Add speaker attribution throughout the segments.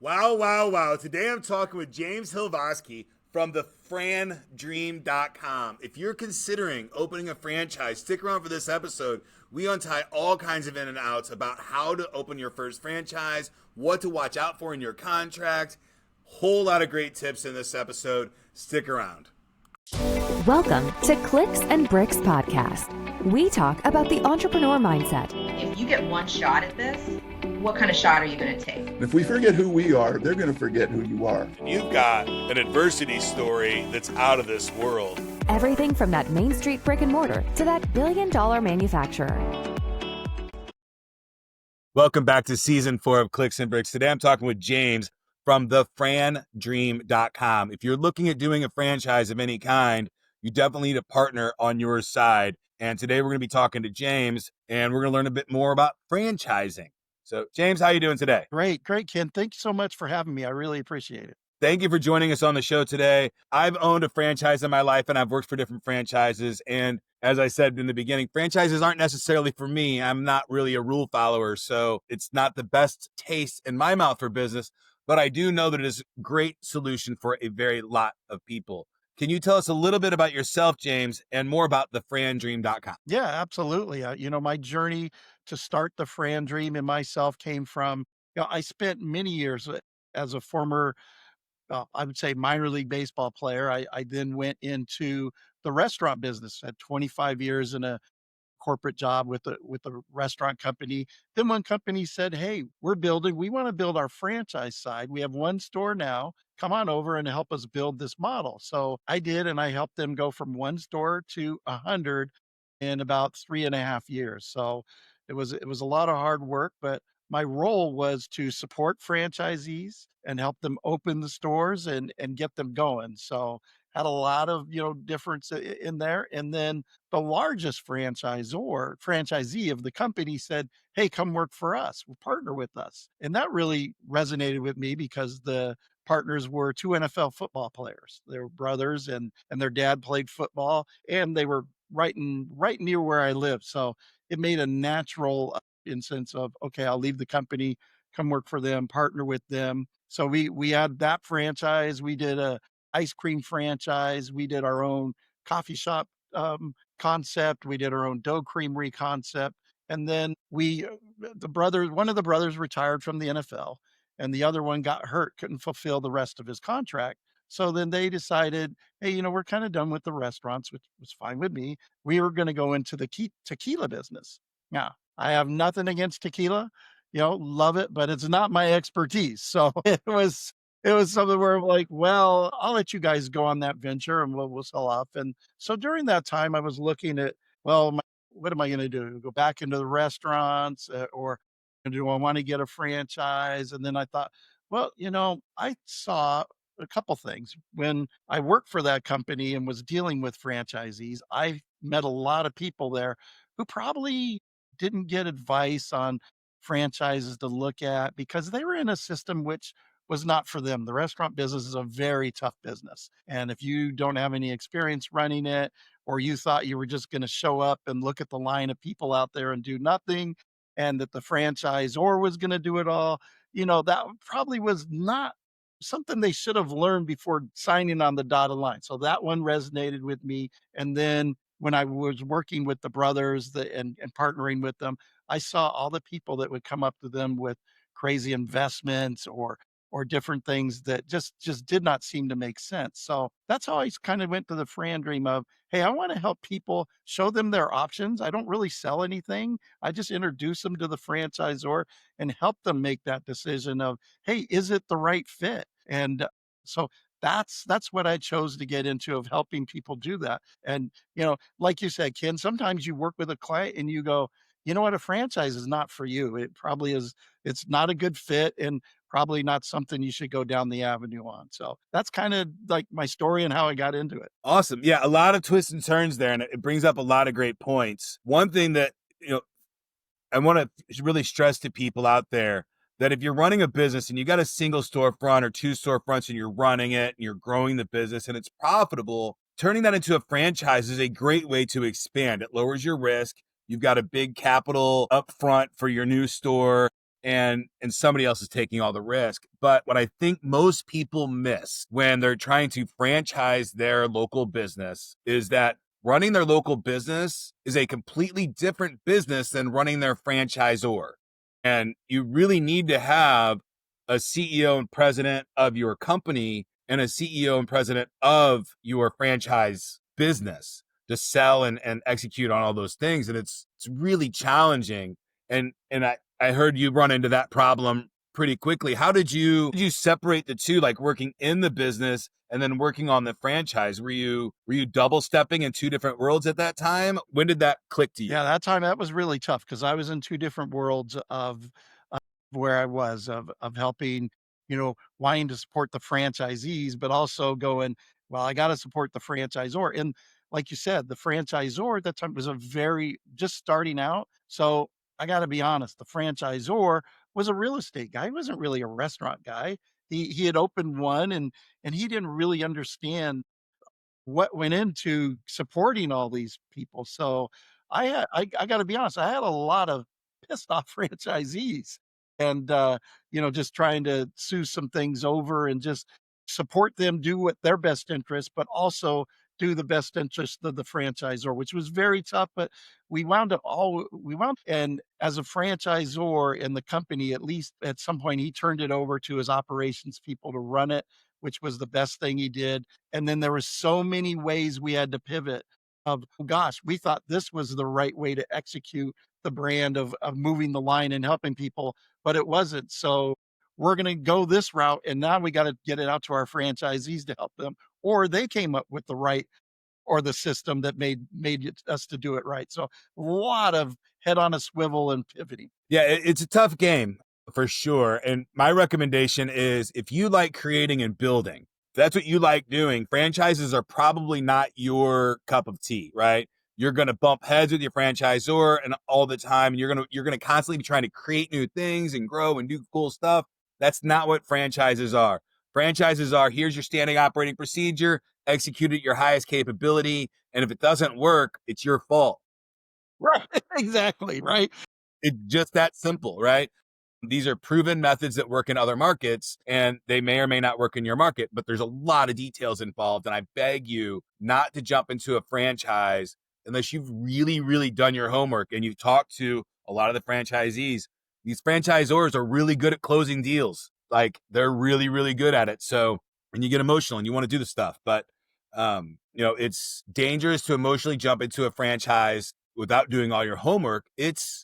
Speaker 1: Wow, wow, wow. Today I'm talking with James Hilovsky from the FranDream.com. If you're considering opening a franchise, stick around for this episode. We untie all kinds of in and outs about how to open your first franchise, what to watch out for in your contract. Whole lot of great tips in this episode. Stick around.
Speaker 2: Welcome to Clicks and Bricks Podcast. We talk about the entrepreneur mindset.
Speaker 3: If you get one shot at this, what kind of shot are you going to take?
Speaker 4: If we forget who we are, they're going to forget who you are.
Speaker 1: You've got an adversity story that's out of this world.
Speaker 2: Everything from that Main Street brick and mortar to that billion-dollar manufacturer.
Speaker 1: Welcome back to season 4 of Clicks and Bricks. Today I'm talking with James from the FranDream.com. If you're looking at doing a franchise of any kind, you definitely need a partner on your side. And today we're going to be talking to James, and we're going to learn a bit more about franchising. So, James, how are you doing today?
Speaker 5: Great, Ken. Thank you so much for having me. I really appreciate it.
Speaker 1: Thank you for joining us on the show today. I've owned a franchise in my life, and I've worked for different franchises. And as I said in the beginning, franchises aren't necessarily for me. I'm not really a rule follower, so it's not the best taste in my mouth for business. But I do know that it is a great solution for a very lot of people. Can you tell us a little bit about yourself, James, and more about the FranDream.com?
Speaker 5: Yeah, absolutely. My journey to start the FranDream and myself came from, I spent many years as a former, I would say minor league baseball player. I then went into the restaurant business, had 25 years in a corporate job with a restaurant company. Then one company said, "Hey, we want to build our franchise side. We have one store now. Come on over and help us build this model." So I did, and I helped them go from one store to 100 in about 3.5 years. So it was a lot of hard work, but my role was to support franchisees and help them open the stores and get them going. So had a lot of difference in there. And then the largest franchisee of the company said, "Hey, come work for us. We'll partner with us." And that really resonated with me because the partners were two NFL football players. They were brothers, and their dad played football, and they were right near where I live. So it made a natural instance of, okay, I'll leave the company, come work for them, partner with them. So we had that franchise. We did a ice cream franchise. We did our own coffee shop concept. We did our own dough creamery concept. And then one of the brothers retired from the NFL, and the other one got hurt, couldn't fulfill the rest of his contract. So then they decided, hey, we're kind of done with the restaurants, which was fine with me. We were going to go into the tequila business. Now, I have nothing against tequila, love it, but it's not my expertise. So it was something where I'm like, well, I'll let you guys go on that venture and we'll sell off. And so during that time, I was looking at, well, what am I going to do? Go back into the restaurants, or do I want to get a franchise? And then I thought, well, I saw a couple things. When I worked for that company and was dealing with franchisees, I met a lot of people there who probably didn't get advice on franchises to look at because they were in a system which was not for them. The restaurant business is a very tough business. And if you don't have any experience running it, or you thought you were just going to show up and look at the line of people out there and do nothing, and that the franchisor was going to do it all, that probably was not something they should have learned before signing on the dotted line. So that one resonated with me. And then when I was working with the brothers and partnering with them, I saw all the people that would come up to them with crazy investments or different things that just did not seem to make sense. So that's how I kind of went to the FranDream of, hey, I want to help people, show them their options. I don't really sell anything. I just introduce them to the franchisor and help them make that decision of, hey, is it the right fit? And so that's what I chose to get into, of helping people do that. And, like you said, Ken, sometimes you work with a client and you go, you know what, a franchise is not for you. It probably is. It's not a good fit, and probably not something you should go down the avenue on. So that's kind of like my story and how I got into it.
Speaker 1: Awesome. Yeah, a lot of twists and turns there, and it brings up a lot of great points. One thing that, I want to really stress to people out there, that if you're running a business and you got a single storefront or two storefronts and you're running it and you're growing the business and it's profitable, turning that into a franchise is a great way to expand. It lowers your risk. You've got a big capital up front for your new store. and somebody else is taking all the risk. But what I think most people miss when they're trying to franchise their local business is that running their local business is a completely different business than running their franchisor. And you really need to have a CEO and president of your company and a CEO and president of your franchise business to sell and execute on all those things. And it's really challenging. And I heard you run into that problem pretty quickly. How did you separate the two, like working in the business and then working on the franchise? Were you double stepping in two different worlds at that time? When did that click to you?
Speaker 5: Yeah, that time that was really tough because I was in two different worlds of where I was of helping, wanting to support the franchisees, but also going, well, I got to support the franchisor. And like you said, the franchisor at that time was a very just starting out. So I got to be honest, the franchisor was a real estate guy. He wasn't really a restaurant guy. He had opened one and he didn't really understand what went into supporting all these people. So I gotta be honest, I had a lot of pissed off franchisees and, just trying to sue some things over and just support them, do what their best interest, but also do the best interest of the franchisor, which was very tough, but we wound and as a franchisor in the company, at least at some point, he turned it over to his operations people to run it, which was the best thing he did. And then there were so many ways we had to pivot of, oh gosh, we thought this was the right way to execute the brand of moving the line and helping people, but it wasn't. So we're going to go this route. And now we got to get it out to our franchisees to help them, or they came up with the right or the system that made us to do it right. So a lot of head on a swivel and pivoting.
Speaker 1: Yeah, it's a tough game for sure. And my recommendation is if you like creating and building, if that's what you like doing, franchises are probably not your cup of tea, right? You're going to bump heads with your franchisor and all the time. And you're going to constantly be trying to create new things and grow and do cool stuff. That's not what franchises are. Franchises are, here's your standing operating procedure, execute at your highest capability. And if it doesn't work, it's your fault.
Speaker 5: Right. Exactly. Right.
Speaker 1: It's just that simple, right? These are proven methods that work in other markets, and they may or may not work in your market, but there's a lot of details involved. And I beg you not to jump into a franchise unless you've really, really done your homework and you've talked to a lot of the franchisees. These franchisors are really good at closing deals. Like they're really, really good at it. So, and you get emotional and you want to do the stuff, but it's dangerous to emotionally jump into a franchise without doing all your homework.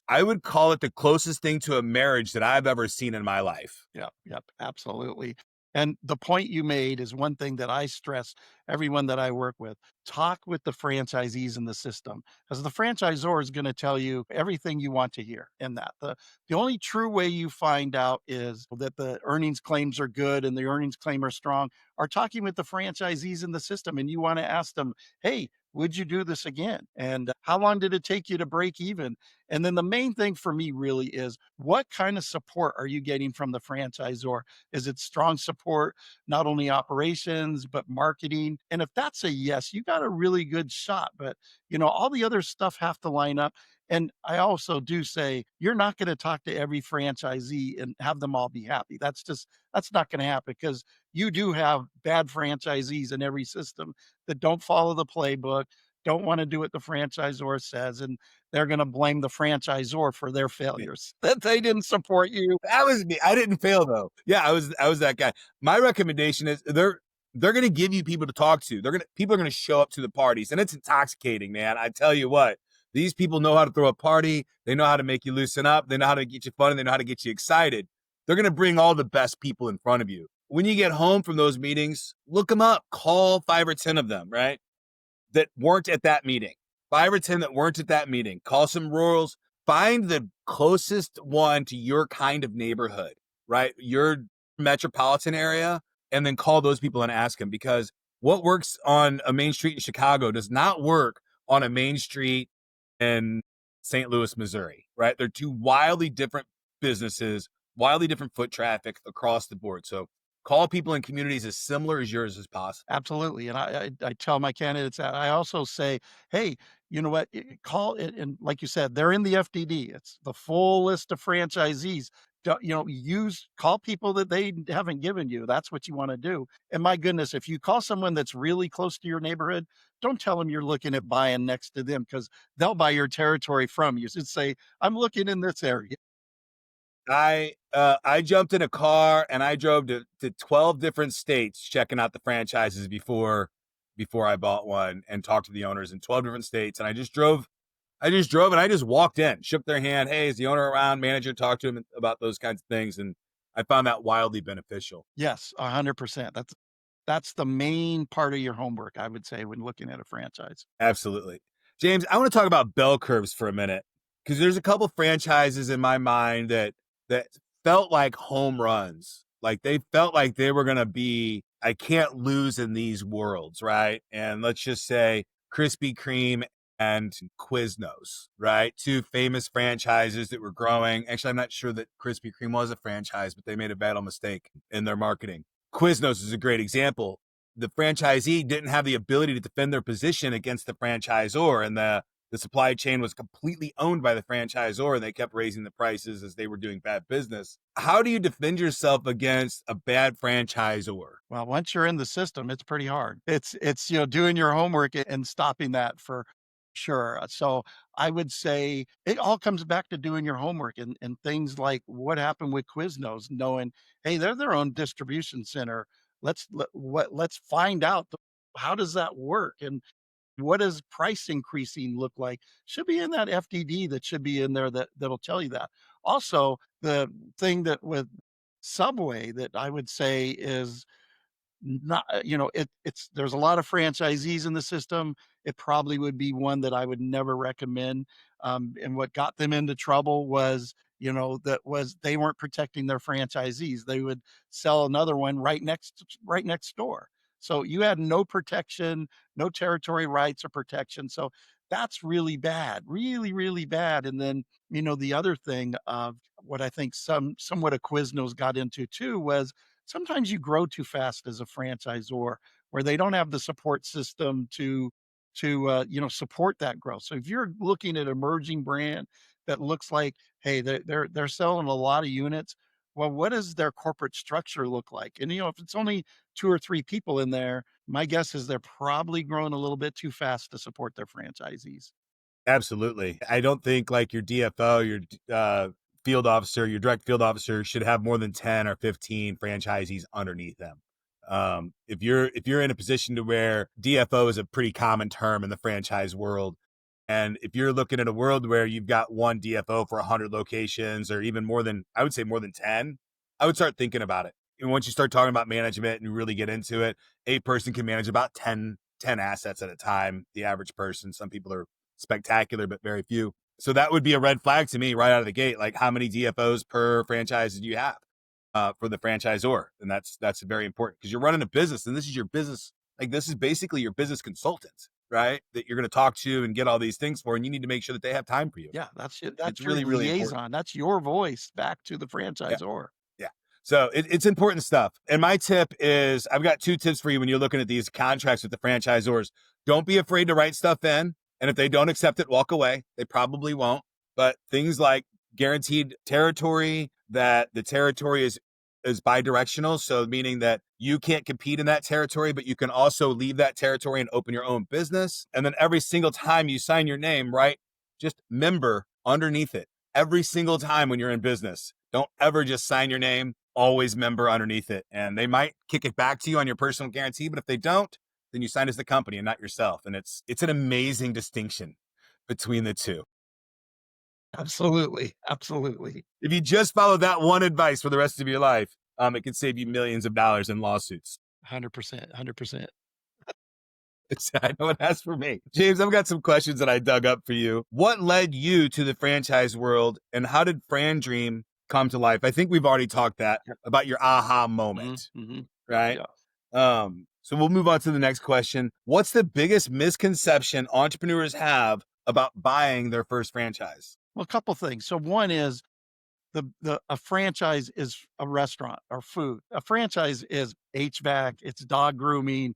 Speaker 1: I would call it the closest thing to a marriage that I've ever seen in my life.
Speaker 5: Yep, absolutely. And the point you made is one thing that I stress everyone that I work with. Talk with the franchisees in the system because the franchisor is going to tell you everything you want to hear in that. The only true way you find out is that the earnings claims are good and the earnings claim are strong are talking with the franchisees in the system. And you want to ask them, hey, would you do this again? And how long did it take you to break even? And then the main thing for me really is what kind of support are you getting from the franchisor? Is it strong support, not only operations, but marketing? And if that's a yes, you got a really good shot. But, all the other stuff have to line up. And I also do say, you're not going to talk to every franchisee and have them all be happy. That's not going to happen because you do have bad franchisees in every system that don't follow the playbook, don't want to do what the franchisor says, and they're going to blame the franchisor for their failures that they didn't support you.
Speaker 1: That was me. I didn't fail though. Yeah, I was that guy. My recommendation is they're going to give you people to talk to. People are going to show up to the parties, and it's intoxicating, man. I tell you what. These people know how to throw a party. They know how to make you loosen up. They know how to get you fun, and they know how to get you excited. They're going to bring all the best people in front of you. When you get home from those meetings, look them up. Call 5 or 10 of them, right? That weren't at that meeting. 5 or 10 that weren't at that meeting. Call some rurals. Find the closest one to your kind of neighborhood, right? Your metropolitan area, and then call those people and ask them, because what works on a main street in Chicago does not work on a main street in St. Louis, Missouri, right? They're two wildly different businesses, wildly different foot traffic across the board. So call people in communities as similar as yours as possible.
Speaker 5: Absolutely. And I tell my candidates that. I also say, hey, you know what? Call it. And like you said, they're in the FDD. It's the full list of franchisees. call people that they haven't given you. That's what you want to do. And my goodness, if you call someone that's really close to your neighborhood, don't tell them you're looking at buying next to them, because they'll buy your territory from you. So say, I'm looking in this area.
Speaker 1: I jumped in a car and I drove to 12 different states checking out the franchises before I bought one, and talked to the owners in 12 different states. And I just drove and I just walked in, shook their hand. Hey, is the owner around? Manager, talk to him about those kinds of things. And I found that wildly beneficial.
Speaker 5: Yes, 100%. That's the main part of your homework, I would say, when looking at a franchise.
Speaker 1: Absolutely. James, I want to talk about bell curves for a minute, because there's a couple franchises in my mind that felt like home runs. Like they felt like they were going to be, I can't lose in these worlds, right? And let's just say Krispy Kreme and Quiznos, right? Two famous franchises that were growing. Actually, I'm not sure that Krispy Kreme was a franchise, but they made a fatal mistake in their marketing. Quiznos is a great example. The franchisee didn't have the ability to defend their position against the franchisor, and the supply chain was completely owned by the franchisor, and they kept raising the prices as they were doing bad business. How do you defend yourself against a bad franchisor?
Speaker 5: Well, once you're in the system, it's pretty hard. It's doing your homework and stopping that for sure. So I would say it all comes back to doing your homework, and things like what happened with Quiznos, knowing, hey, they're their own distribution center. Let's find out how does that work, and what does price increasing look like? Should be in that FDD, that should be in there, that'll tell you that. Also, the thing that with Subway that I would say is not, it's there's a lot of franchisees in the system. It probably would be one that I would never recommend. And what got them into trouble was, that was they weren't protecting their franchisees. They would sell another one right next door. So you had no protection, no territory rights or protection. So that's really bad, really, really bad. And then, the other thing of what I think somewhat of Quiznos got into too was sometimes you grow too fast as a franchisor, where they don't have the support system to support that growth. So if you're looking at emerging brand that looks like, hey, they're selling a lot of units, well, what does their corporate structure look like? And if it's only two or three people in there, my guess is they're probably growing a little bit too fast to support their franchisees.
Speaker 1: Absolutely. I don't think like your DFO, your field officer, your direct field officer should have more than 10 or 15 franchisees underneath them. If you're in a position to where DFO is a pretty common term in the franchise world, and if you're looking at a world where you've got one DFO for 100 locations, or even more than, I would say more than 10, I would start thinking about it. And once you start talking about management and you really get into it, a person can manage about 10 assets at a time, the average person. Some people are spectacular, but very few. So that would be a red flag to me right out of the gate. Like, how many DFOs per franchise do you have for the franchisor? And that's very important, because you're running a business, and this is your business. Like, this is basically your business consultant, right? That you're going to talk to and get all these things for, and you need to make sure that they have time for you.
Speaker 5: Yeah, that's
Speaker 1: It's
Speaker 5: your
Speaker 1: really, really
Speaker 5: liaison.
Speaker 1: important.
Speaker 5: That's your voice back to the
Speaker 1: Yeah.
Speaker 5: franchisor.
Speaker 1: Yeah. So it's important stuff. And my tip is, I've got two tips for you when you're looking at these contracts with the franchisors. Don't be afraid to write stuff in. And if they don't accept it, walk away. They probably won't. But things like guaranteed territory, that the territory is bi-directional. So meaning that you can't compete in that territory, but you can also leave that territory and open your own business. And then every single time you sign your name, right, just member underneath it. Every single time when you're in business, don't ever just sign your name, always member underneath it. And they might kick it back to you on your personal guarantee, but if they don't, then you sign as the company and not yourself. And it's an amazing distinction between the two.
Speaker 5: Absolutely. Absolutely.
Speaker 1: If you just follow that one advice for the rest of your life, it can save you millions of dollars in lawsuits.
Speaker 5: 100%. 100%.
Speaker 1: I know it has for me. James, I've got some questions that I dug up for you. What led you to the franchise world, and how did FranDream come to life? I think we've already talked about your aha moment,
Speaker 5: Mm-hmm.
Speaker 1: right?
Speaker 5: Yeah.
Speaker 1: So we'll move on to the next question. What's the biggest misconception entrepreneurs have about buying their first franchise?
Speaker 5: Well, a couple things. So one is a franchise is a restaurant or food. A franchise is HVAC, it's dog grooming.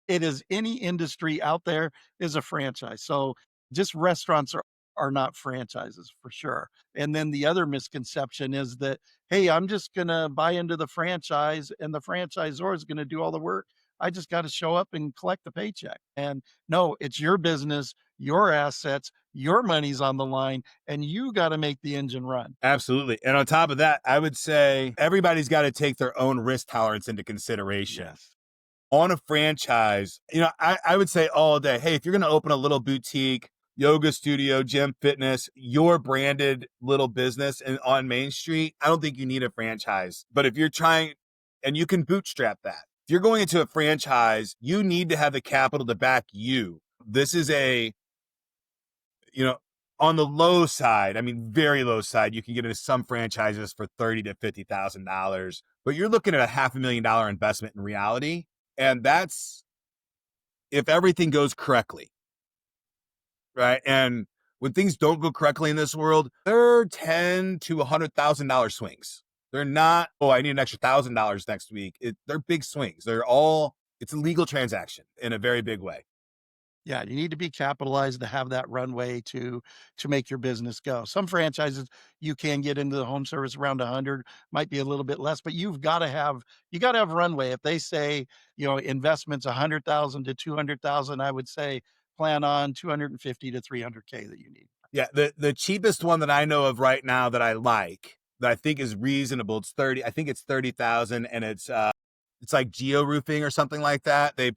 Speaker 5: It is any industry out there is a franchise. So just restaurants are are not franchises for sure. And then the other misconception is that, hey, I'm just going to buy into the franchise and the franchisor is going to do all the work. I just got to show up and collect the paycheck. And no, it's your business, your assets, your money's on the line, and you got to make the engine run.
Speaker 1: Absolutely. And on top of that, I would say everybody's got to take their own risk tolerance into consideration.
Speaker 5: Yes.
Speaker 1: On a franchise, I would say all day, hey, if you're going to open a little boutique, yoga studio, gym, fitness, your branded little business and on Main Street, I don't think you need a franchise. But if you're trying, and you can bootstrap that, if you're going into a franchise, you need to have the capital to back you. This is on the low side, I mean, very low side, you can get into some franchises for $30,000 to $50,000, but you're looking at a $500,000 investment in reality. And that's if everything goes correctly, right? And when things don't go correctly in this world, they're $10,000 to $100,000 swings. They're not, oh, I need an extra $1,000 next week. They're big swings. It's a legal transaction in a very big way.
Speaker 5: Yeah, you need to be capitalized to have that runway to make your business go. Some franchises you can get into the home service around 100, might be a little bit less, but you got to have runway. If they say, investments 100,000 to 200,000, I would say plan on 250 to 300K that you need.
Speaker 1: Yeah, the cheapest one that I know of right now that I like, that I think is reasonable, I think it's 30,000, and it's like geo roofing or something like that. They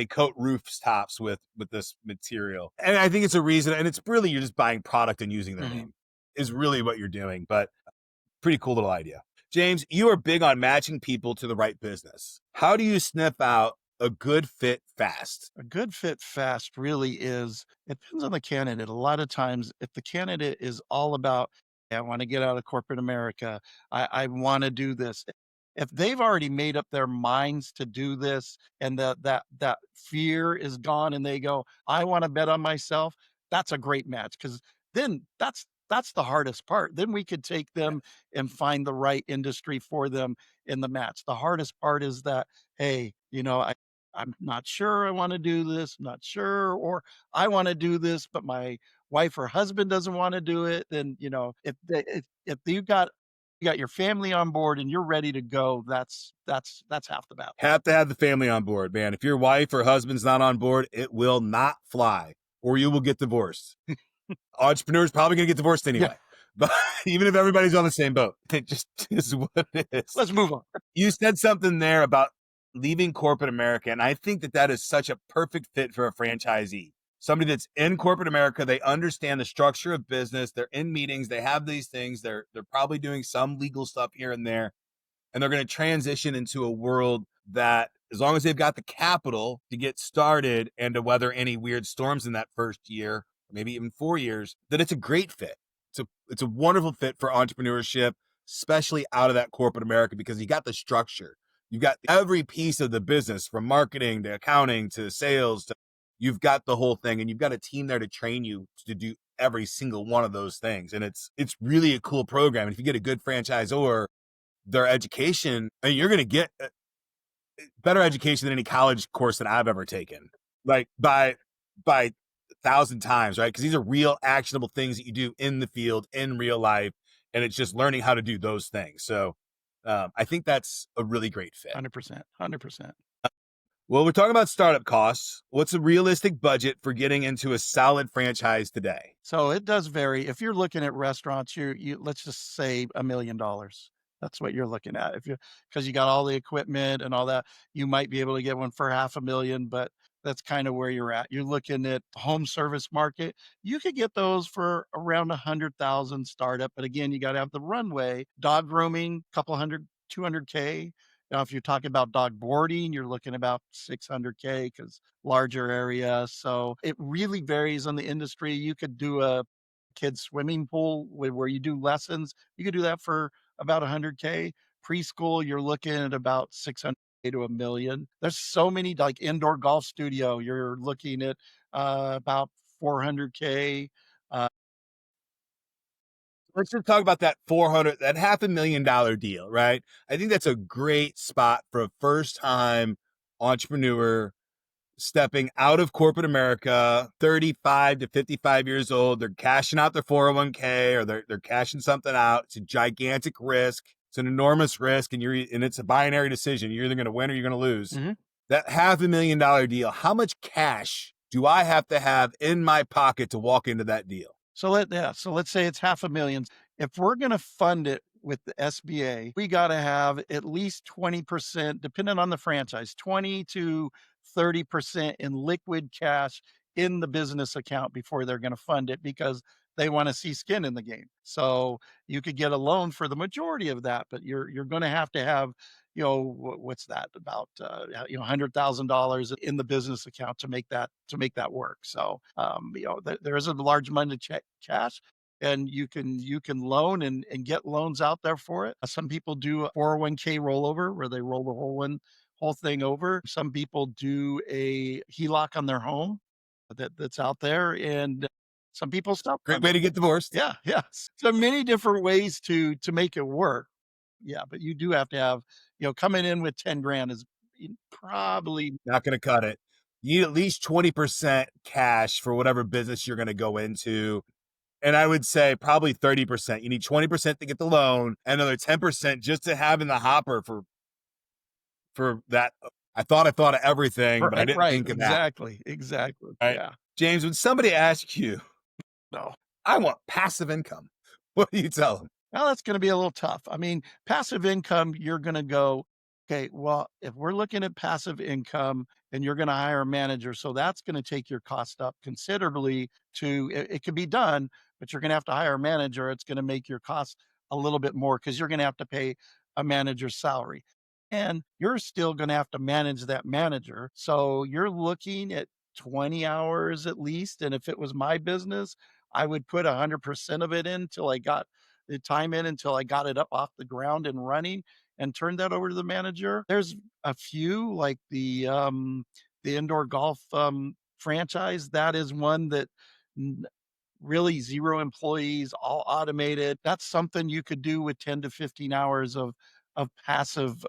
Speaker 1: coat rooftops with this material. And I think it's a reason. And it's really, you're just buying product and using their name is really what you're doing, but pretty cool little idea. James, you are big on matching people to the right business. How do you sniff out a good fit fast?
Speaker 5: A good fit fast really is, it depends on the candidate. A lot of times, if the candidate is all about, "Hey, I want to get out of corporate America, I want to do this." If they've already made up their minds to do this and that fear is gone and they go, "I want to bet on myself," that's a great match, because then that's the hardest part. Then we could take them and find the right industry for them in the match. The hardest part is that, hey, I'm not sure I want to do this, not sure, or I want to do this, but my wife or husband doesn't want to do it. Then, if you got your family on board and you're ready to go, that's half the battle.
Speaker 1: Have to have the family on board, man. If your wife or husband's not on board, it will not fly, or you will get divorced. Entrepreneurs probably going to get divorced anyway. Yeah. But even if everybody's on the same boat, it just is what it is.
Speaker 5: Let's move on.
Speaker 1: You said something there about leaving corporate America, and I think that is such a perfect fit for a franchisee. Somebody that's in corporate America, they understand the structure of business. They're in meetings. They have these things. They're probably doing some legal stuff here and there, and they're going to transition into a world that, as long as they've got the capital to get started and to weather any weird storms in that first year, maybe even 4 years, that it's a great fit. It's a wonderful fit for entrepreneurship, especially out of that corporate America, because you got the structure. You've got every piece of the business, from marketing to accounting to sales. You've got the whole thing, and you've got a team there to train you to do every single one of those things. And it's really a cool program. And if you get a good franchisor, their education, and you're going to get better education than any college course that I've ever taken, like by 1,000 times, right? Because these are real actionable things that you do in the field, in real life, and it's just learning how to do those things. So I think that's a really great fit.
Speaker 5: 100%.
Speaker 1: Well, we're talking about startup costs. What's a realistic budget for getting into a solid franchise today?
Speaker 5: So it does vary. If you're looking at restaurants, you let's just say $1 million. That's what you're looking at. Because you got all the equipment and all that, you might be able to get one for $500,000, but that's kind of where you're at. You're looking at the home service market. You could get those for around 100,000 startup, but again, you got to have the runway. Dog grooming, couple hundred, 200K. Now, if you're talking about dog boarding, you're looking about 600K, because larger area. So it really varies on the industry. You could do a kids swimming pool where you do lessons. You could do that for about 100K. Preschool, you're looking at about 600K to $1 million. There's so many, like indoor golf studio, you're looking at about 400K.
Speaker 1: Let's just talk about that $500,000 deal, right? I think that's a great spot for a first-time entrepreneur stepping out of corporate America, 35 to 55 years old. They're cashing out their 401k or they're cashing something out. It's a gigantic risk. It's an enormous risk, and it's a binary decision. You're either going to win or you're going to lose.
Speaker 5: Mm-hmm.
Speaker 1: That $500,000 deal, how much cash do I have to have in my pocket to walk into that deal?
Speaker 5: So let's say it's $500,000. If we're going to fund it with the SBA, we got to have at least 20%, depending on the franchise, 20 to 30% in liquid cash in the business account before they're going to fund it, because they want to see skin in the game. So you could get a loan for the majority of that, but you're going to have, what's that, about $100,000 in the business account to make that work. So there is a large amount of cash, and you can loan and get loans out there for it. Some people do a 401k rollover where they roll the whole thing over. Some people do a HELOC on their home that's out there, and some people stop.
Speaker 1: Great way to get divorced.
Speaker 5: Yeah. So many different ways to make it work. Yeah, but you do have to have, coming in with 10 grand is probably
Speaker 1: not going to cut it. You need at least 20% cash for whatever business you're going to go into. And I would say probably 30%. You need 20% to get the loan, and another 10% just to have in the hopper for that. I thought of everything, but I didn't think of that.
Speaker 5: Exactly.
Speaker 1: Right?
Speaker 5: Yeah.
Speaker 1: James, when somebody asks you,
Speaker 5: No,
Speaker 1: I want passive income, what do you tell them?
Speaker 5: Well, that's going to be a little tough. I mean, passive income, you're going to go, okay, well, if we're looking at passive income and you're going to hire a manager, so that's going to take your cost up considerably. It can be done, but you're going to have to hire a manager. It's going to make your cost a little bit more because you're going to have to pay a manager's salary. And you're still going to have to manage that manager. So you're looking at 20 hours at least. And if it was my business, I would put 100% of it in until I got it up off the ground and running, and turn that over to the manager. There's a few like the indoor golf franchise. That is one that really 0 employees, all automated. That's something you could do with 10 to 15 hours of passive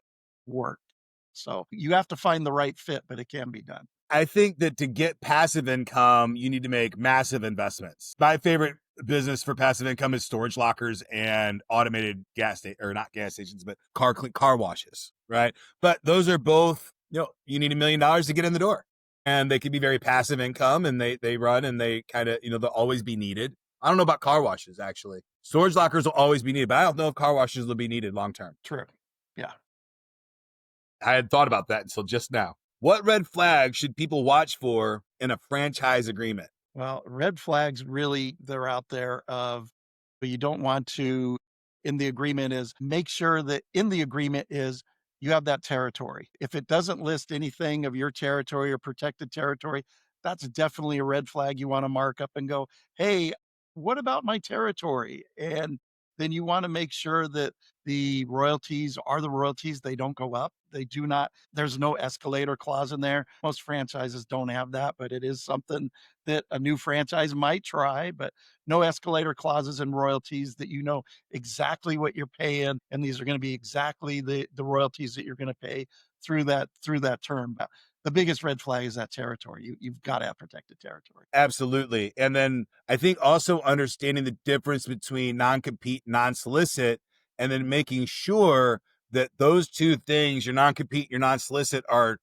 Speaker 5: work. So you have to find the right fit, but it can be done.
Speaker 1: I think that to get passive income, you need to make massive investments. My favorite business for passive income is storage lockers and automated car washes, right? But those are both, you need $1 million to get in the door, and they can be very passive income, and they run, and they kind of, they'll always be needed. I don't know about car washes, actually. Storage lockers will always be needed, but I don't know if car washes will be needed long-term.
Speaker 5: True. Yeah.
Speaker 1: I had thought about that until just now. What red flags should people watch for in a franchise agreement?
Speaker 5: Well, red flags, really, they're out there but you don't want to, in the agreement, is make sure that in the agreement is you have that territory. If it doesn't list anything of your territory or protected territory, that's definitely a red flag you want to mark up and go, hey, what about my territory? And then you want to make sure that the royalties are the royalties. They don't go up. They do not. There's no escalator clause in there. Most franchises don't have that, but it is something that a new franchise might try. But no escalator clauses and royalties, that you know exactly what you're paying, and these are going to be exactly the royalties that you're going to pay through that term. The biggest red flag is that territory. You've got to have protected territory.
Speaker 1: Absolutely. And then I think also understanding the difference between non-compete, non-solicit, and then making sure that those two things, your non-compete, your non-solicit, are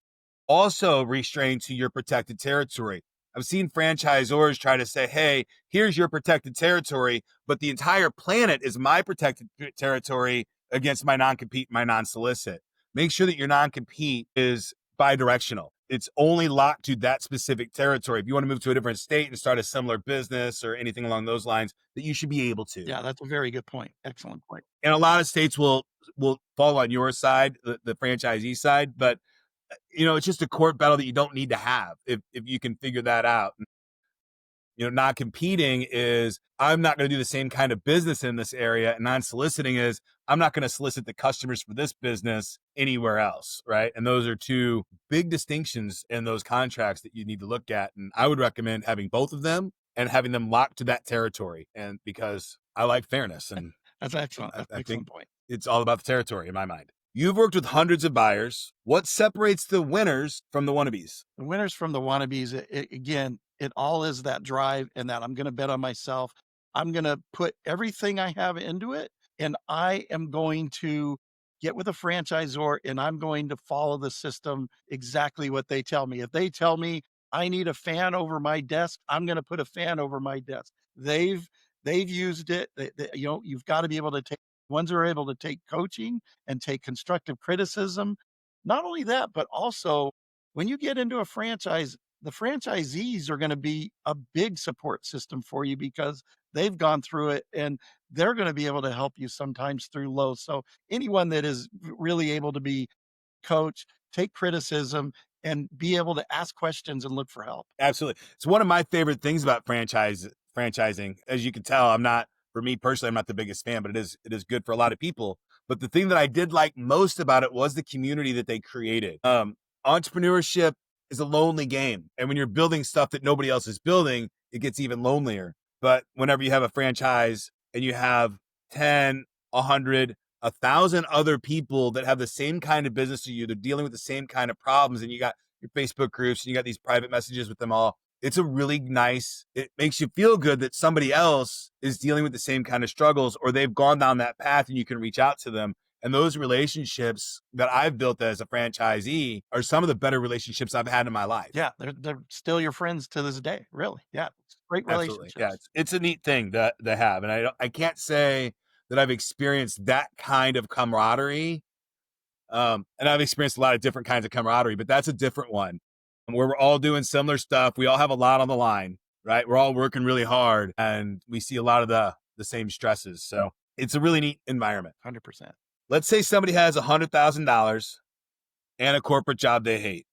Speaker 1: also restrained to your protected territory. I've seen franchisors try to say, hey, here's your protected territory, but the entire planet is my protected territory against my non-compete, my non-solicit. Make sure that your non-compete is bi-directional. It's only locked to that specific territory. If you want to move to a different state and start a similar business or anything along those lines, that you should be able to.
Speaker 5: Yeah, that's a very good point. Excellent point.
Speaker 1: And a lot of states will fall on your side, the franchisee side, but it's just a court battle that you don't need to have if you can figure that out. Not competing is, I'm not going to do the same kind of business in this area. And non-soliciting is, I'm not going to solicit the customers for this business anywhere else, right? And those are two big distinctions in those contracts that you need to look at. And I would recommend having both of them and having them locked to that territory. And because I like fairness, and
Speaker 5: that's excellent. That's an excellent point.
Speaker 1: It's all about the territory in my mind. You've worked with hundreds of buyers. What separates the winners from the wannabes?
Speaker 5: The winners from the wannabes, again, it all is that drive and that I'm going to bet on myself. I'm going to put everything I have into it, and I am going to get with a franchisor and I'm going to follow the system exactly what they tell me. If they tell me I need a fan over my desk, I'm going to put a fan over my desk. They've used it. You've got to be able to take ones who are able to take coaching and take constructive criticism. Not only that, but also when you get into a franchise, the franchisees are going to be a big support system for you because they've gone through it and they're going to be able to help you sometimes through lows. So anyone that is really able to be coached, take criticism, and be able to ask questions and look for help.
Speaker 1: Absolutely. It's one of my favorite things about franchising. As you can tell, for me personally, I'm not the biggest fan, but it is good for a lot of people. But the thing that I did like most about it was the community that they created. Entrepreneurship is a lonely game. And when you're building stuff that nobody else is building, it gets even lonelier. But whenever you have a franchise and you have 10, 100, 1,000 other people that have the same kind of business as you, they're dealing with the same kind of problems, and you got your Facebook groups and you got these private messages with them all. It's a really nice, it makes you feel good that somebody else is dealing with the same kind of struggles or they've gone down that path and you can reach out to them. And those relationships that I've built as a franchisee are some of the better relationships I've had in my life.
Speaker 5: Yeah, they're still your friends to this day, really. Yeah, it's great
Speaker 1: Absolutely.
Speaker 5: relationships.
Speaker 1: Yeah, it's a neat thing to have. And I can't say that I've experienced that kind of camaraderie. And I've experienced a lot of different kinds of camaraderie, but that's a different one where we're all doing similar stuff. We all have a lot on the line, right? We're all working really hard and we see a lot of the same stresses. So it's a really neat environment.
Speaker 5: 100%.
Speaker 1: Let's say somebody has $100,000 and a corporate job they hate.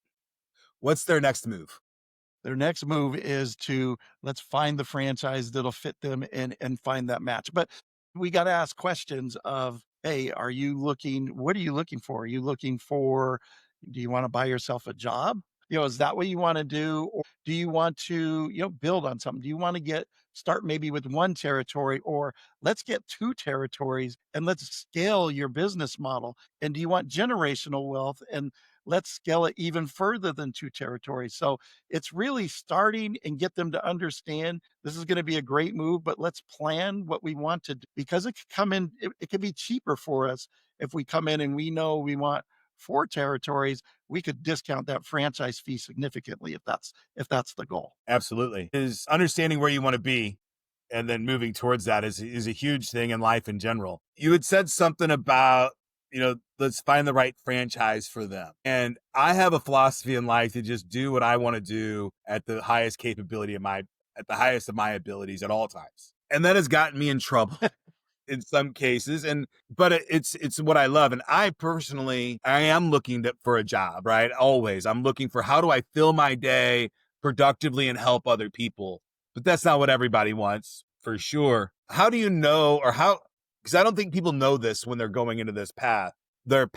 Speaker 1: What's their next move?
Speaker 5: Their next move is to let's find the franchise that'll fit them and find that match. But we got to ask questions of, hey, what are you looking for? Are you looking for, do you want to buy yourself a job? Is that what you want to do? Or do you want to, build on something? Do you want to start maybe with one territory, or let's get two territories and let's scale your business model? And do you want generational wealth? And let's scale it even further than two territories. So it's really starting and get them to understand this is going to be a great move, but let's plan what we want to do because it could come in, it could be cheaper for us if we come in and we know we want four territories. We could discount that franchise fee significantly if that's the goal.
Speaker 1: Absolutely. Is understanding where you want to be and then moving towards that is a huge thing in life in general. You had said something about, let's find the right franchise for them. And I have a philosophy in life to just do what I want to do at the highest capability at the highest of my abilities at all times. And that has gotten me in trouble in some cases. But it's what I love. And I am looking for a job, right? Always. I'm looking for how do I fill my day productively and help other people. But that's not what everybody wants, for sure. How do you know, because I don't think people know this when they're going into this path. What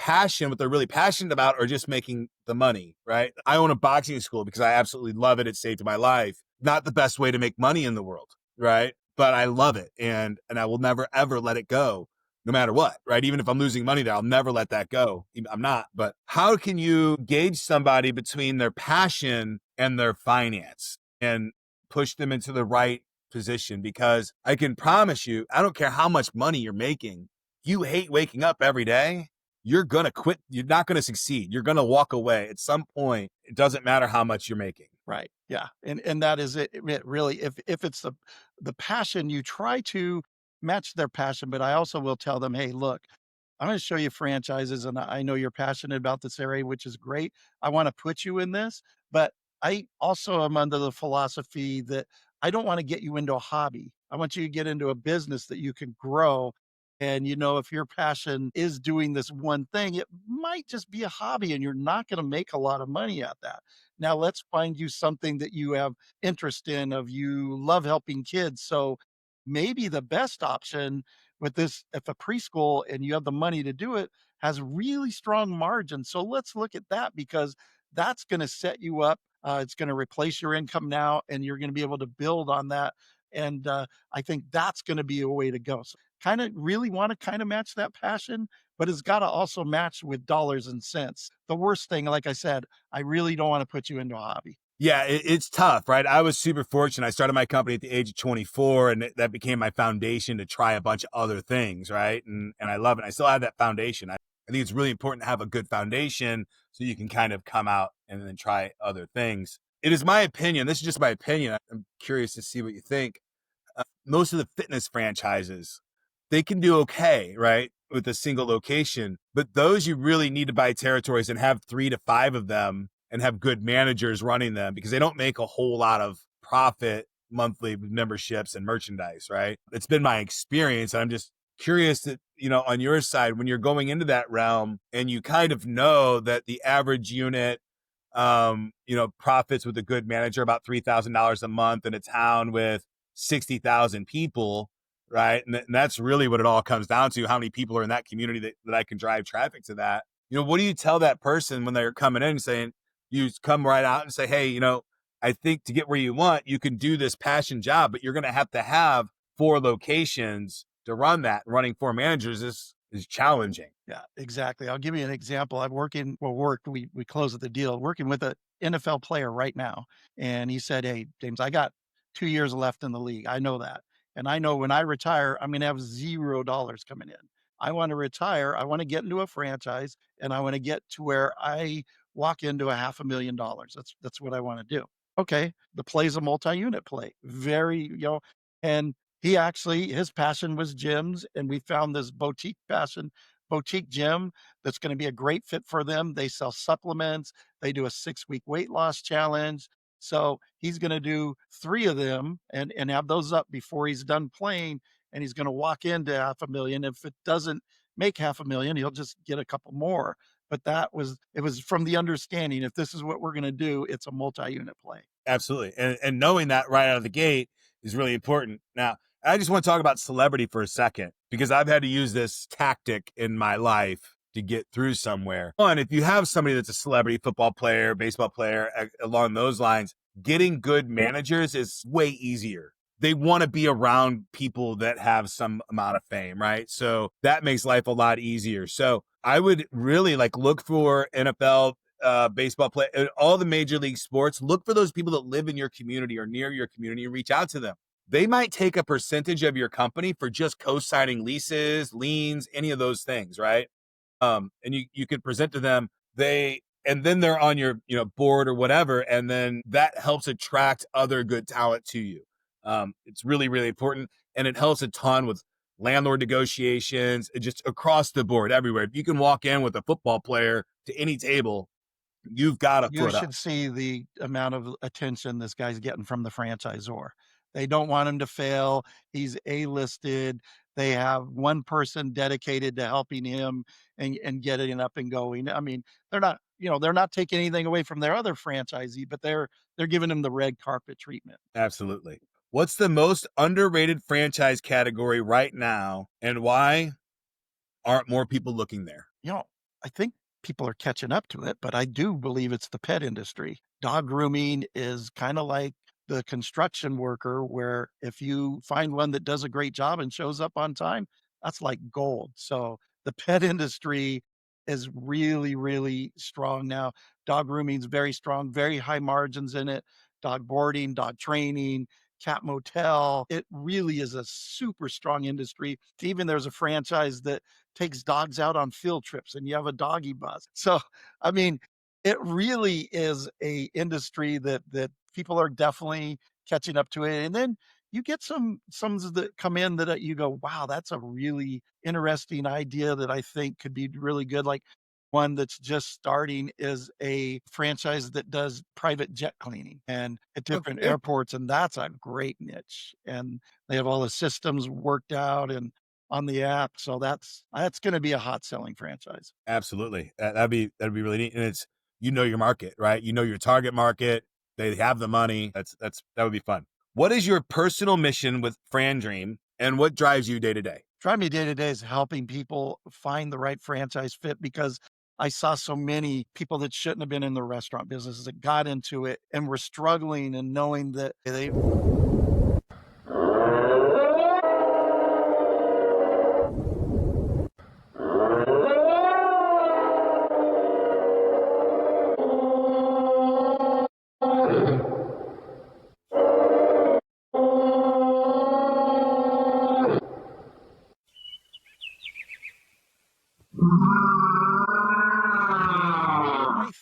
Speaker 1: they're really passionate about are just making the money, right? I own a boxing school because I absolutely love it. It saved my life. Not the best way to make money in the world, right? But I love it. And I will never, ever let it go, no matter what, right? Even if I'm losing money there, I'll never let that go. I'm not. But how can you gauge somebody between their passion and their finance and push them into the right position? Because I can promise you, I don't care how much money you're making. You hate waking up every day. You're going to quit. You're not going to succeed. You're going to walk away at some point. It doesn't matter how much you're making.
Speaker 5: Right. Yeah. And that is it. It really, if it's the passion, you try to match their passion, but I also will tell them, hey, look, I'm going to show you franchises and I know you're passionate about this area, which is great. I want to put you in this, but I also am under the philosophy that I don't want to get you into a hobby. I want you to get into a business that you can grow. And, if your passion is doing this one thing, it might just be a hobby and you're not going to make a lot of money at that. Now let's find you something that you have interest in of you love helping kids. So maybe the best option with this, if a preschool and you have the money to do it, has really strong margins. So let's look at that because that's going to set you up. It's going to replace your income now and you're going to be able to build on that. And I think that's going to be a way to go. So kind of really want to kind of match that passion, but it's got to also match with dollars and cents. The worst thing, like I said, I really don't want to put you into a hobby.
Speaker 1: Yeah, it's tough, right? I was super fortunate. I started my company at the age of 24, and that became my foundation to try a bunch of other things, right? And I love it. I still have that foundation. I think it's really important to have a good foundation so you can kind of come out and then try other things. It is my opinion. This is just my opinion. I'm curious to see what you think. Most of the fitness franchises, they can do okay, right, with a single location. But those you really need to buy territories and have 3 to 5 of them and have good managers running them, because they don't make a whole lot of profit monthly with memberships and merchandise, right? It's been my experience. And I'm just curious that, on your side, when you're going into that realm and you kind of know that the average unit, profits with a good manager about $3,000 a month in a town with 60,000 people, right? And that's really what it all comes down to. How many people are in that community that I can drive traffic to that? What do you tell that person when they're coming in and saying, you come right out and say, hey, I think to get where you want, you can do this passion job, but you're going to have 4 locations to run that. Running 4 managers is challenging.
Speaker 5: Yeah, exactly. I'll give you an example. We closed the deal, working with an NFL player right now. And he said, hey, James, I got 2 years left in the league. I know that. And I know when I retire, I'm going to have $0 coming in. I want to retire. I want to get into a franchise, and I want to get to where I walk into $500,000. That's what I want to do. Okay. The play's a multi-unit play. And his passion was gyms, and we found this boutique gym that's going to be a great fit for them. They sell supplements. They do a 6-week weight loss challenge. So he's going to do 3 of them and have those up before he's done playing. And he's going to walk into $500,000. If it doesn't make $500,000, he'll just get a couple more. But it was from the understanding, if this is what we're going to do, it's a multi-unit play.
Speaker 1: Absolutely. And knowing that right out of the gate is really important. Now, I just want to talk about celebrity for a second, because I've had to use this tactic in my life to get through somewhere. One, if you have somebody that's a celebrity, football player, baseball player, along those lines, getting good managers is way easier. They want to be around people that have some amount of fame, right? So that makes life a lot easier. So I would really look for NFL, baseball play, all the major league sports. Look for those people that live in your community or near your community and reach out to them. They might take a percentage of your company for just co-signing leases, liens, any of those things, right? And you could present to them, and then they're on your board or whatever, and then that helps attract other good talent to you. It's really, really important, and it helps a ton with landlord negotiations, just across the board, everywhere. If you can walk in with a football player to any table, you've got a
Speaker 5: You
Speaker 1: foot up.
Speaker 5: should see the amount of attention this guy's getting from the franchisor. They don't want him to fail. He's A-listed. They have one person dedicated to helping him and getting it up and going. I mean, they're not taking anything away from their other franchisee, but they're giving him the red carpet treatment.
Speaker 1: Absolutely. What's the most underrated franchise category right now, and why aren't more people looking there?
Speaker 5: I think people are catching up to it, but I do believe it's the pet industry. Dog grooming is kind of like the construction worker, where if you find one that does a great job and shows up on time, that's like gold. So the pet industry is really, really strong now. Dog grooming is very strong, very high margins in it. Dog boarding, dog training, cat motel. It really is a super strong industry. Even there's a franchise that takes dogs out on field trips, and you have a doggy bus. So, I mean, it really is a industry that people are definitely catching up to it. And then you get some that come in that you go, wow, that's a really interesting idea that I think could be really good. Like one that's just starting is a franchise that does private jet cleaning and at different airports. And that's a great niche. And they have all the systems worked out and on the app. So that's going to be a hot selling franchise.
Speaker 1: Absolutely. That'd be really neat. And it's, your market, right? Your target market. They have the money. That would be fun. What is your personal mission with FranDream, and what drives you day to day?
Speaker 5: Drive me day to day is helping people find the right franchise fit, because I saw so many people that shouldn't have been in the restaurant business that got into it and were struggling, and knowing that they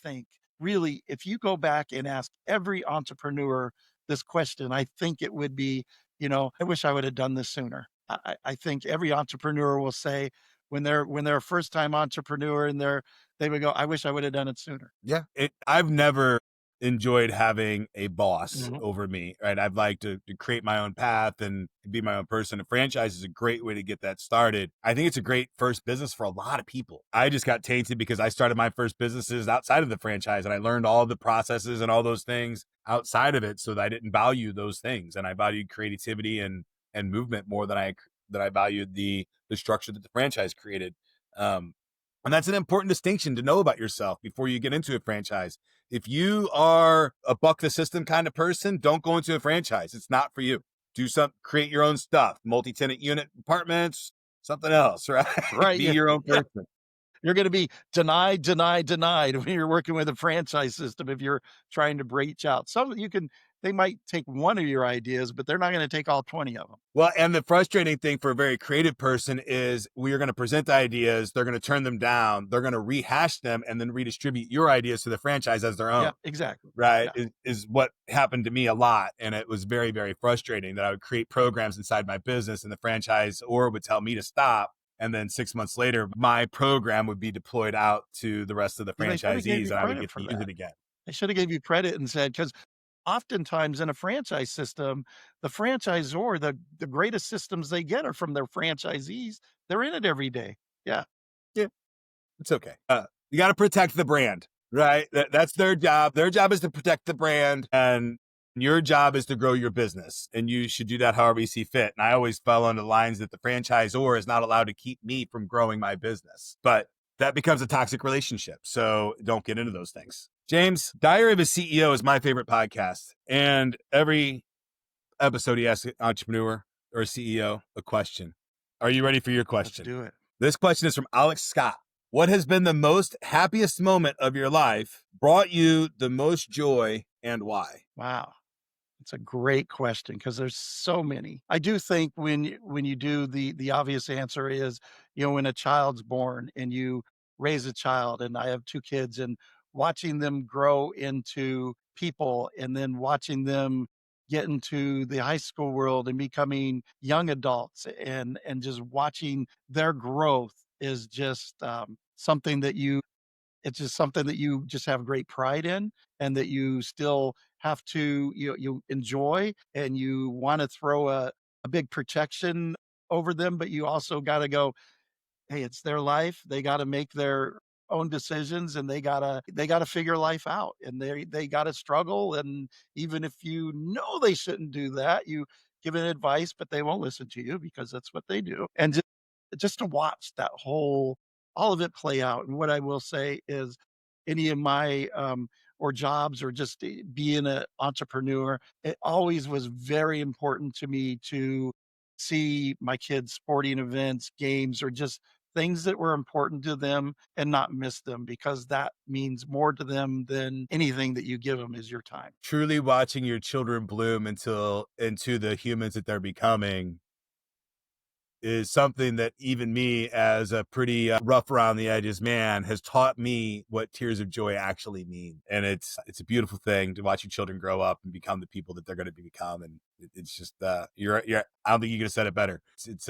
Speaker 5: think really, if you go back and ask every entrepreneur this question, I think it would be, I wish I would have done this sooner. I think every entrepreneur will say when they're a first time entrepreneur and they would go, I wish I would have done it sooner.
Speaker 1: Yeah. I've never enjoyed having a boss
Speaker 5: Mhm.
Speaker 1: over me, right? I've liked to create my own path and be my own person. A franchise is a great way to get that started. I think it's a great first business for a lot of people. I just got tainted because I started my first businesses outside of the franchise and I learned all the processes and all those things outside of it so that I didn't value those things. And I valued creativity and movement more than I valued the structure that the franchise created. And that's an important distinction to know about yourself before you get into a franchise. If you are a buck the system kind of person, don't go into a franchise. It's not for you. Create your own stuff, multi-tenant unit apartments, something else, right?
Speaker 5: Right.
Speaker 1: Be
Speaker 5: Yeah.
Speaker 1: your own
Speaker 5: Yeah.
Speaker 1: person.
Speaker 5: You're going to be denied, denied, denied when you're working with a franchise system. If you're trying to breach out, they might take one of your ideas, but they're not going to take all 20 of them.
Speaker 1: Well, and the frustrating thing for a very creative person is we are going to present ideas. They're going to turn them down. They're going to rehash them and then redistribute your ideas to the franchise as their own.
Speaker 5: Yeah, exactly.
Speaker 1: Right.
Speaker 5: Yeah.
Speaker 1: Is what happened to me a lot. And it was very, very frustrating that I would create programs inside my business and the franchisor would tell me to stop. And then 6 months later, my program would be deployed out to the rest of the
Speaker 5: Well, they should have gave
Speaker 1: franchisees
Speaker 5: you
Speaker 1: and I would
Speaker 5: credit
Speaker 1: get
Speaker 5: for
Speaker 1: to use
Speaker 5: that.
Speaker 1: it again.
Speaker 5: They should have gave you credit and said, because oftentimes in a franchise system, the franchisor, the greatest systems they get are from their franchisees. They're in it every day. Yeah.
Speaker 1: Yeah, it's okay. You got to protect the brand, right? That's their job. Their job is to protect the brand and your job is to grow your business and you should do that however you see fit. And I always fell on the lines that the franchisor is not allowed to keep me from growing my business, but that becomes a toxic relationship. So don't get into those things. James, Diary of a CEO is my favorite podcast. And every episode, he asks an entrepreneur or a CEO a question. Are you ready for your question?
Speaker 5: Let's do it.
Speaker 1: This question is from Alex Scott. What has been the most happiest moment of your life, brought you the most joy, and why?
Speaker 5: Wow. It's a great question because there's so many. I do think when you do the obvious answer is, when a child's born and you raise a child, and I have two kids, and watching them grow into people and then watching them get into the high school world and becoming young adults and just watching their growth is just something that you it's just something that you just have great pride in and that you still have to you enjoy, and you wanna throw a big protection over them, but you also gotta go, hey, it's their life. They got to make their own decisions, and they gotta figure life out, and they gotta struggle. And even if you know they shouldn't do that, you give it advice, but they won't listen to you because that's what they do. And just to watch that whole all of it play out. And what I will say is any of my or jobs or just being an entrepreneur, it always was very important to me to see my kids' sporting events, games, or just things that were important to them and not miss them, because that means more to them than anything that you give them is your time.
Speaker 1: Truly watching your children bloom into the humans that they're becoming is something that even me, as a pretty rough around the edges man, has taught me what tears of joy actually mean. And it's a beautiful thing to watch your children grow up and become the people that they're going to become. And it's just you're I don't think you could have said it better. It's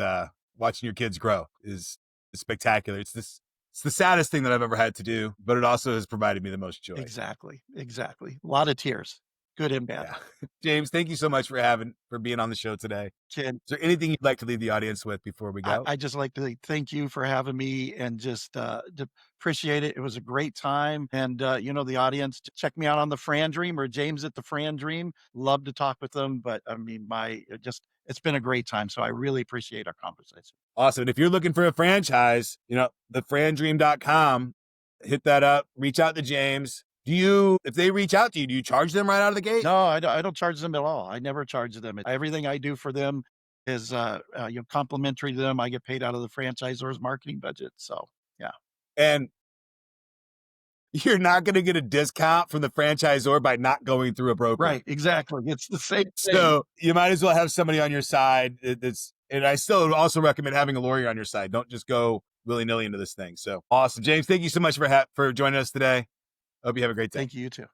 Speaker 1: watching your kids grow is spectacular. It's the saddest thing that I've ever had to do, but it also has provided me the most joy.
Speaker 5: Exactly. Exactly. A lot of tears, good and bad.
Speaker 1: Yeah. James, thank you so much for being on the show today.
Speaker 5: Ken,
Speaker 1: Is there anything you'd like to leave the audience with before we go?
Speaker 5: I just like to thank you for having me and just appreciate it. It was a great time. And, the audience, check me out on the FranDream or James at the FranDream. Love to talk with them. But I mean, it's been a great time. So I really appreciate our conversation.
Speaker 1: Awesome. And if you're looking for a franchise, the frandream.com, hit that up, reach out to James. If they reach out to you, do you charge them right out of the gate?
Speaker 5: No, I don't charge them at all. I never charge them. Everything I do for them is, complimentary to them. I get paid out of the franchisor's marketing budget. So, yeah.
Speaker 1: And you're not going to get a discount from the franchisor by not going through a broker.
Speaker 5: Right. Exactly. It's the same thing.
Speaker 1: So you might as well have somebody on your side. And I still also recommend having a lawyer on your side. Don't just go willy-nilly into this thing. So awesome. James, thank you so much for joining us today. Hope you have a great day.
Speaker 5: Thank you. You too.